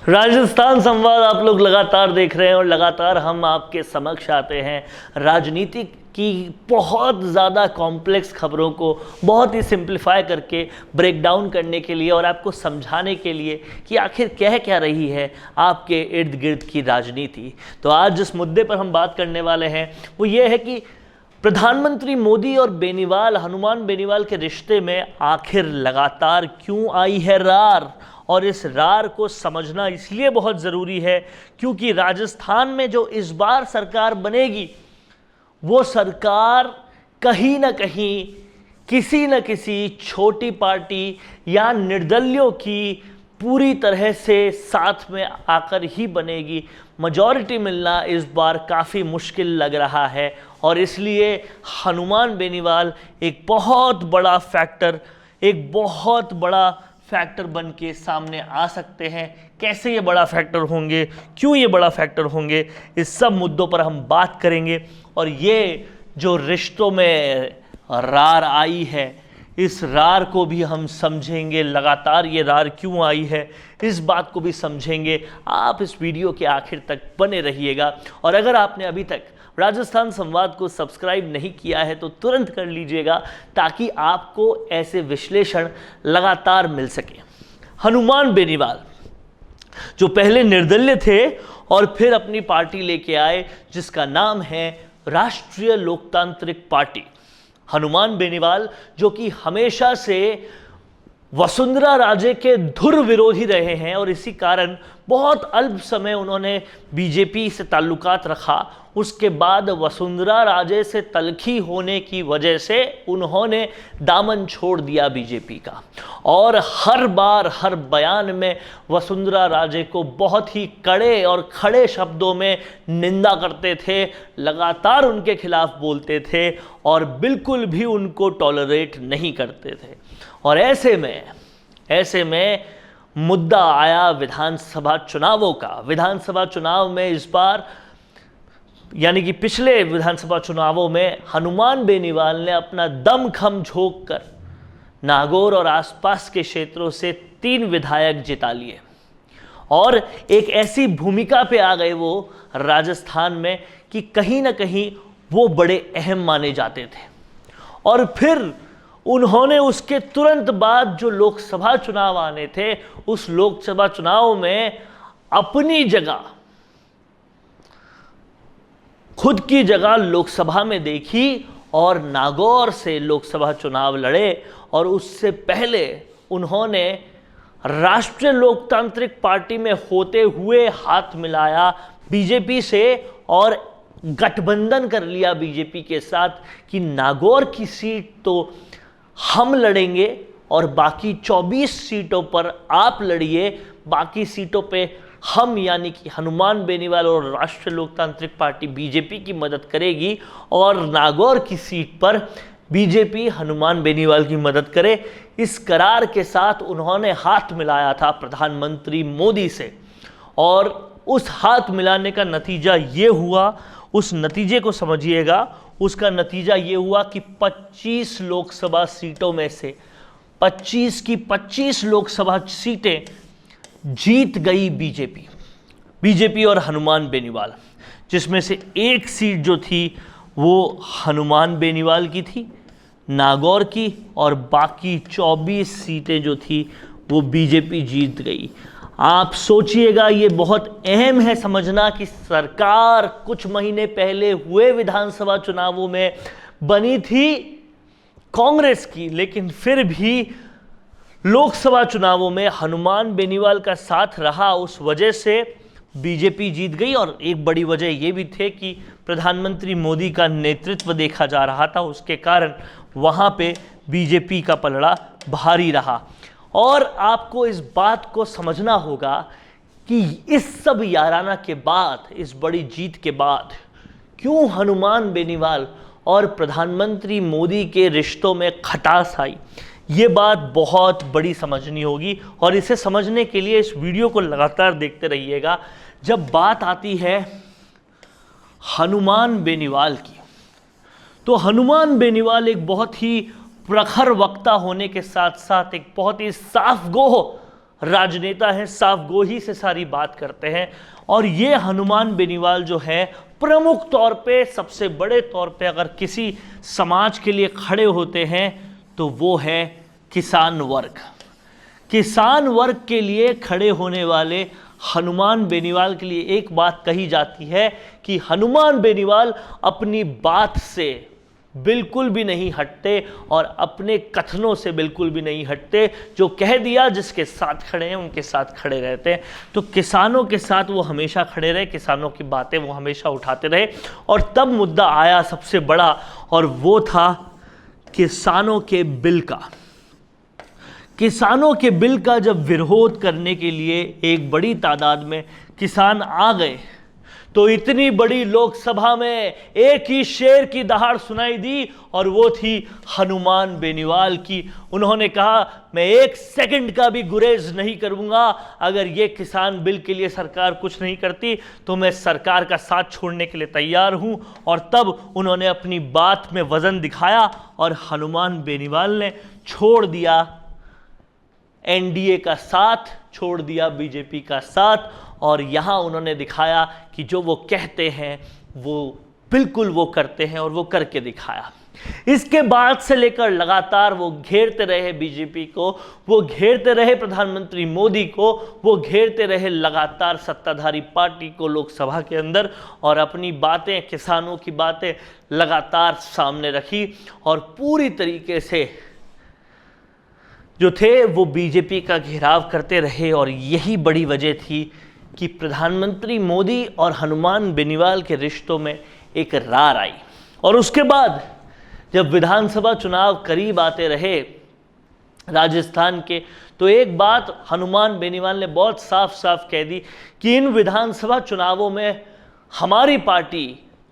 राजस्थान संवाद आप लोग लगातार देख रहे हैं और लगातार हम आपके समक्ष आते हैं राजनीति की बहुत ज़्यादा कॉम्प्लेक्स खबरों को बहुत ही सिंप्लीफाई करके ब्रेक डाउन करने के लिए और आपको समझाने के लिए कि आखिर कह क्या रही है आपके इर्द गिर्द की राजनीति। तो आज जिस मुद्दे पर हम बात करने वाले हैं वो ये है कि प्रधानमंत्री मोदी और बेनीवाल, हनुमान बेनीवाल के रिश्ते में आखिर लगातार क्यों आई है रार। और इस रार को समझना इसलिए बहुत ज़रूरी है क्योंकि राजस्थान में जो इस बार सरकार बनेगी वो सरकार कहीं ना कहीं किसी न किसी छोटी पार्टी या निर्दलियों की पूरी तरह से साथ में आकर ही बनेगी। मेजॉरिटी मिलना इस बार काफ़ी मुश्किल लग रहा है और इसलिए हनुमान बेनीवाल एक बहुत बड़ा फैक्टर बन के सामने आ सकते हैं। कैसे ये बड़ा फैक्टर होंगे, क्यों ये बड़ा फैक्टर होंगे, इस सब मुद्दों पर हम बात करेंगे। और ये जो रिश्तों में रार आई है इस रार को भी हम समझेंगे, लगातार ये रार क्यों आई है इस बात को भी समझेंगे। आप इस वीडियो के आखिर तक बने रहिएगा और अगर आपने अभी तक राजस्थान संवाद को सब्सक्राइब नहीं किया है तो तुरंत कर लीजिएगा ताकि आपको ऐसे विश्लेषण लगातार मिल सके। हनुमान बेनीवाल जो पहले निर्दलीय थे और फिर अपनी पार्टी लेके आए जिसका नाम है राष्ट्रीय लोकतांत्रिक पार्टी। हनुमान बेनीवाल जो कि हमेशा से वसुंधरा राजे के धुर विरोधी रहे हैं और इसी कारण बहुत अल्प समय उन्होंने बीजेपी से ताल्लुकात रखा। उसके बाद वसुंधरा राजे से तलखी होने की वजह से उन्होंने दामन छोड़ दिया बीजेपी का और हर बार हर बयान में वसुंधरा राजे को बहुत ही कड़े और खड़े शब्दों में निंदा करते थे, लगातार उनके खिलाफ बोलते थे और बिल्कुल भी उनको टॉलरेट नहीं करते थे। और ऐसे में मुद्दा आया विधानसभा चुनावों का। विधानसभा चुनाव में इस बार यानी कि पिछले विधानसभा चुनावों में हनुमान बेनीवाल ने अपना दम खम झोंक कर नागौर और आसपास के क्षेत्रों से 3 विधायक जिता लिए और एक ऐसी भूमिका पे आ गए वो राजस्थान में कि कहीं ना कहीं वो बड़े अहम माने जाते थे। और फिर उन्होंने उसके तुरंत बाद जो लोकसभा चुनाव आने थे उस लोकसभा चुनाव में अपनी जगह, खुद की जगह लोकसभा में देखी और नागौर से लोकसभा चुनाव लड़े और उससे पहले उन्होंने राष्ट्रीय लोकतांत्रिक पार्टी में होते हुए हाथ मिलाया बीजेपी से और गठबंधन कर लिया बीजेपी के साथ कि नागौर की सीट तो हम लड़ेंगे और बाकी 24 सीटों पर आप लड़िए, बाकी सीटों पे हम यानी कि हनुमान बेनीवाल और राष्ट्रीय लोकतांत्रिक पार्टी बीजेपी की मदद करेगी और नागौर की सीट पर बीजेपी हनुमान बेनीवाल की मदद करे। इस करार के साथ उन्होंने हाथ मिलाया था प्रधानमंत्री मोदी से और उस हाथ मिलाने का नतीजा ये हुआ, उस नतीजे को समझिएगा। उसका नतीजा ये हुआ कि 25 लोकसभा सीटों में से 25 की 25 लोकसभा सीटें जीत गई बीजेपी और हनुमान बेनीवाल, जिसमें से एक सीट जो थी वो हनुमान बेनीवाल की थी नागौर की और बाकी 24 सीटें जो थी वो बीजेपी जीत गई। आप सोचिएगा, ये बहुत अहम है समझना कि सरकार कुछ महीने पहले हुए विधानसभा चुनावों में बनी थी कांग्रेस की, लेकिन फिर भी लोकसभा चुनावों में हनुमान बेनीवाल का साथ रहा, उस वजह से बीजेपी जीत गई। और एक बड़ी वजह ये भी थे कि प्रधानमंत्री मोदी का नेतृत्व देखा जा रहा था, उसके कारण वहाँ पे बीजेपी का पलड़ा भारी रहा। और आपको इस बात को समझना होगा कि इस सब याराना के बाद, इस बड़ी जीत के बाद क्यों हनुमान बेनीवाल और प्रधानमंत्री मोदी के रिश्तों में खटास आई, ये बात बहुत बड़ी समझनी होगी। और इसे समझने के लिए इस वीडियो को लगातार देखते रहिएगा। जब बात आती है हनुमान बेनीवाल की तो हनुमान बेनीवाल एक बहुत ही प्रखर वक्ता होने के साथ साथ एक बहुत ही साफ गोह राजनेता हैं, साफगोही से सारी बात करते हैं। और ये हनुमान बेनीवाल जो है प्रमुख तौर पे, सबसे बड़े तौर पे अगर किसी समाज के लिए खड़े होते हैं तो वो है किसान वर्ग। किसान वर्ग के लिए खड़े होने वाले हनुमान बेनीवाल के लिए एक बात कही जाती है कि हनुमान बेनीवाल अपनी बात से बिल्कुल भी नहीं हटते और अपने कथनों से बिल्कुल भी नहीं हटते। जो कह दिया, जिसके साथ खड़े हैं उनके साथ खड़े रहते हैं। तो किसानों के साथ वो हमेशा खड़े रहे, किसानों की बातें वो हमेशा उठाते रहे। और तब मुद्दा आया सबसे बड़ा, और वो था किसानों के बिल का। किसानों के बिल का जब विरोध करने के लिए एक बड़ी तादाद में किसान आ गए तो इतनी बड़ी लोकसभा में एक ही शेर की दहाड़ सुनाई दी, और वो थी हनुमान बेनीवाल की। उन्होंने कहा, मैं एक सेकंड का भी गुरेज नहीं करूंगा। अगर ये किसान बिल के लिए सरकार कुछ नहीं करती तो मैं सरकार का साथ छोड़ने के लिए तैयार हूं। और तब उन्होंने अपनी बात में वजन दिखाया और हनुमान बेनीवाल ने छोड़ दिया एनडीए का साथ, छोड़ दिया बीजेपी का साथ। और यहाँ उन्होंने दिखाया कि जो वो कहते हैं वो बिल्कुल वो करते हैं, और वो करके दिखाया। इसके बाद से लेकर लगातार वो घेरते रहे बीजेपी को, वो घेरते रहे प्रधानमंत्री मोदी को, वो घेरते रहे लगातार सत्ताधारी पार्टी को लोकसभा के अंदर, और अपनी बातें, किसानों की बातें लगातार सामने रखी। और पूरी तरीके से जो थे वो बीजेपी का घेराव करते रहे। और यही बड़ी वजह थी कि प्रधानमंत्री मोदी और हनुमान बेनीवाल के रिश्तों में एक रार आई। और उसके बाद जब विधानसभा चुनाव करीब आते रहे राजस्थान के, तो एक बात हनुमान बेनीवाल ने बहुत साफ साफ कह दी कि इन विधानसभा चुनावों में हमारी पार्टी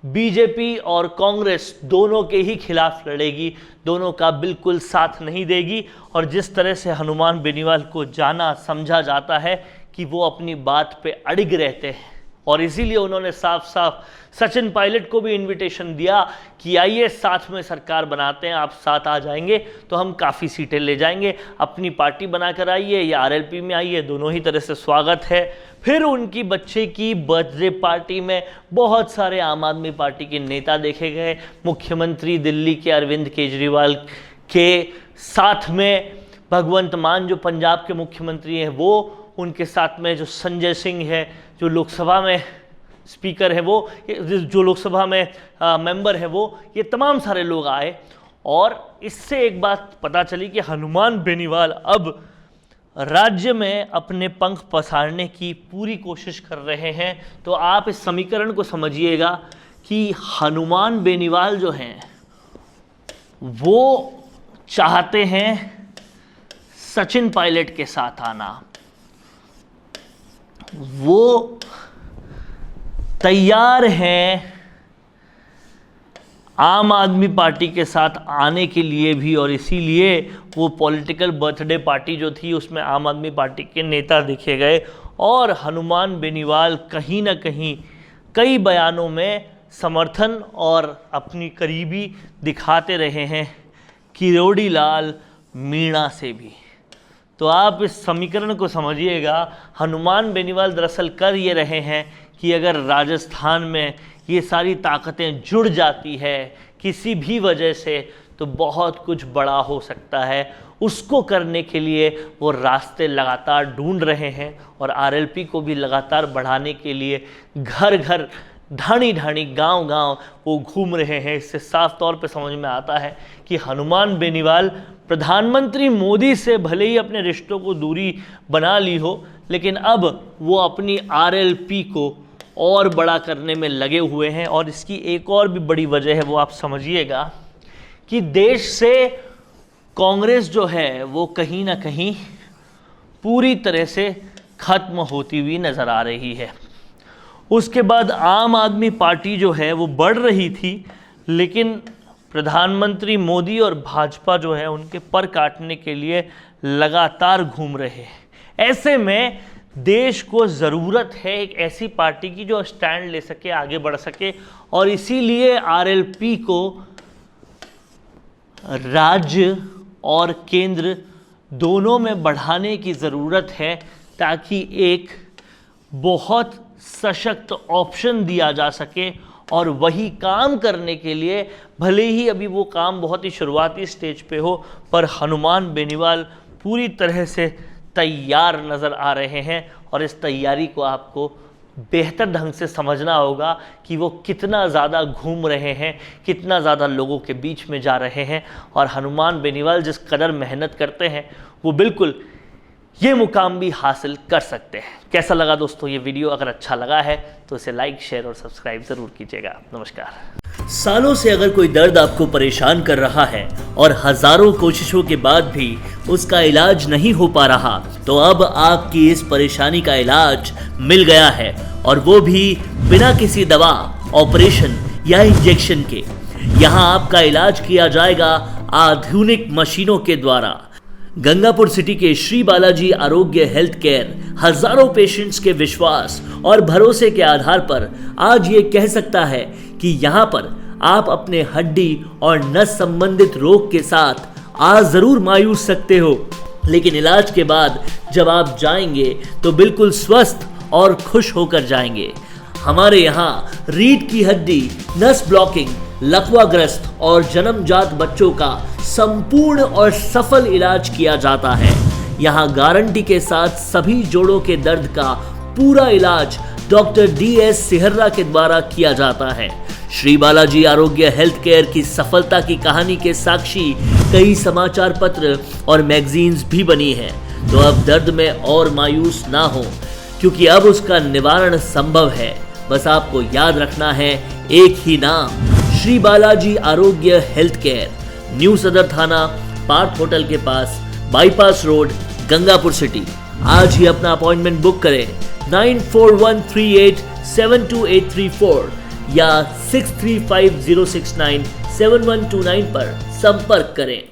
बीजेपी और कांग्रेस दोनों के ही खिलाफ लड़ेगी, दोनों का बिल्कुल साथ नहीं देगी। और जिस तरह से हनुमान बेनीवाल को जाना समझा जाता है कि वो अपनी बात पे अड़िग रहते हैं, और इसीलिए उन्होंने साफ साफ सचिन पायलट को भी इनविटेशन दिया कि आइए साथ में सरकार बनाते हैं, आप साथ आ जाएंगे तो हम काफ़ी सीटें ले जाएंगे, अपनी पार्टी बनाकर आइए या आरएलपी में आइए, दोनों ही तरह से स्वागत है। फिर उनकी बच्चे की बर्थडे पार्टी में बहुत सारे आम आदमी पार्टी के नेता देखे गए। मुख्यमंत्री दिल्ली के अरविंद केजरीवाल के साथ में भगवंत मान जो पंजाब के मुख्यमंत्री हैं वो, उनके साथ में जो संजय सिंह है जो लोकसभा में स्पीकर है, वो जो लोकसभा में मेंबर है, वो ये तमाम सारे लोग आए। और इससे एक बात पता चली कि हनुमान बेनीवाल अब राज्य में अपने पंख पसारने की पूरी कोशिश कर रहे हैं। तो आप इस समीकरण को समझिएगा कि हनुमान बेनीवाल जो हैं वो चाहते हैं सचिन पायलट के साथ आना, वो तैयार हैं आम आदमी पार्टी के साथ आने के लिए भी। और इसीलिए वो पॉलिटिकल बर्थडे पार्टी जो थी उसमें आम आदमी पार्टी के नेता दिखे गए। और हनुमान बेनीवाल कहीं ना कहीं कई बयानों में समर्थन और अपनी करीबी दिखाते रहे हैं किरोड़ी लाल मीणा से भी। तो आप इस समीकरण को समझिएगा, हनुमान बेनीवाल दरअसल कर ये रहे हैं कि अगर राजस्थान में ये सारी ताकतें जुड़ जाती है किसी भी वजह से तो बहुत कुछ बड़ा हो सकता है। उसको करने के लिए वो रास्ते लगातार ढूंढ रहे हैं और आरएलपी को भी लगातार बढ़ाने के लिए घर घर, ढाणी ढाणी, गांव गांव वो घूम रहे हैं। इससे साफ तौर पे समझ में आता है कि हनुमान बेनीवाल प्रधानमंत्री मोदी से भले ही अपने रिश्तों को दूरी बना ली हो, लेकिन अब वो अपनी आरएलपी को और बड़ा करने में लगे हुए हैं। और इसकी एक और भी बड़ी वजह है, वो आप समझिएगा कि देश से कांग्रेस जो है वो कहीं ना कहीं पूरी तरह से खत्म होती हुई नज़र आ रही है। उसके बाद आम आदमी पार्टी जो है वो बढ़ रही थी, लेकिन प्रधानमंत्री मोदी और भाजपा जो है उनके पर काटने के लिए लगातार घूम रहे हैं। ऐसे में देश को ज़रूरत है एक ऐसी पार्टी की जो स्टैंड ले सके, आगे बढ़ सके। और इसीलिए आरएलपी को राज्य और केंद्र दोनों में बढ़ाने की ज़रूरत है ताकि एक बहुत सशक्त ऑप्शन दिया जा सके। और वही काम करने के लिए भले ही अभी वो काम बहुत ही शुरुआती स्टेज पे हो, पर हनुमान बेनीवाल पूरी तरह से तैयार नज़र आ रहे हैं। और इस तैयारी को आपको बेहतर ढंग से समझना होगा कि वो कितना ज़्यादा घूम रहे हैं, कितना ज़्यादा लोगों के बीच में जा रहे हैं। और हनुमान बेनीवाल जिस कदर मेहनत करते हैं वो बिल्कुल ये मुकाम भी हासिल कर सकते हैं। कैसा लगा दोस्तों ये वीडियो? अगर अच्छा लगा है तो इसे लाइक, शेयर और सब्सक्राइब ज़रूर कीजिएगा। नमस्कार। सालों से अगर कोई दर्द आपको परेशान कर रहा है और हजारों कोशिशों के बाद भी उसका इलाज नहीं हो पा रहा, तो अब आपकी इस परेशानी का इलाज मिल गया है, और वो भी बिना किसी दवा, ऑपरेशन या इंजेक्शन के। यहाँ आपका इलाज किया जाएगा आधुनिक मशीनों के द्वारा। गंगापुर सिटी के श्री बालाजी आरोग्य हेल्थ केयर हजारों पेशेंट्स के विश्वास और भरोसे के आधार पर आज ये कह सकता है कि यहाँ पर आप अपने हड्डी और नस संबंधित रोग के साथ आ जरूर मायूस सकते हो, लेकिन इलाज के बाद जब आप जाएंगे तो बिल्कुल स्वस्थ और खुश होकर जाएंगे। हमारे यहाँ रीढ़ की हड्डी, नस ब्लॉकिंग, लकवाग्रस्त और जन्मजात बच्चों का संपूर्ण और सफल इलाज किया जाता है। यहाँ गारंटी के साथ सभी जोड़ों के दर्द का पूरा इलाज डॉक्टर DS सिहर्रा के द्वारा किया जाता है। श्री बालाजी आरोग्य हेल्थ केयर की सफलता की कहानी के साक्षी कई समाचार पत्र और मैगजीन्स भी बनी हैं। तो अब दर्द में और मायूस ना हो, क्योंकि अब उसका निवारण संभव है। बस आपको याद रखना है एक ही नाम, श्री बालाजी आरोग्य हेल्थ केयर, न्यू सदर थाना, पार्थ होटल के पास, बाईपास रोड, गंगापुर सिटी। आज ही अपना अपॉइंटमेंट बुक करें 9413872834 या 6350697129 पर संपर्क करें।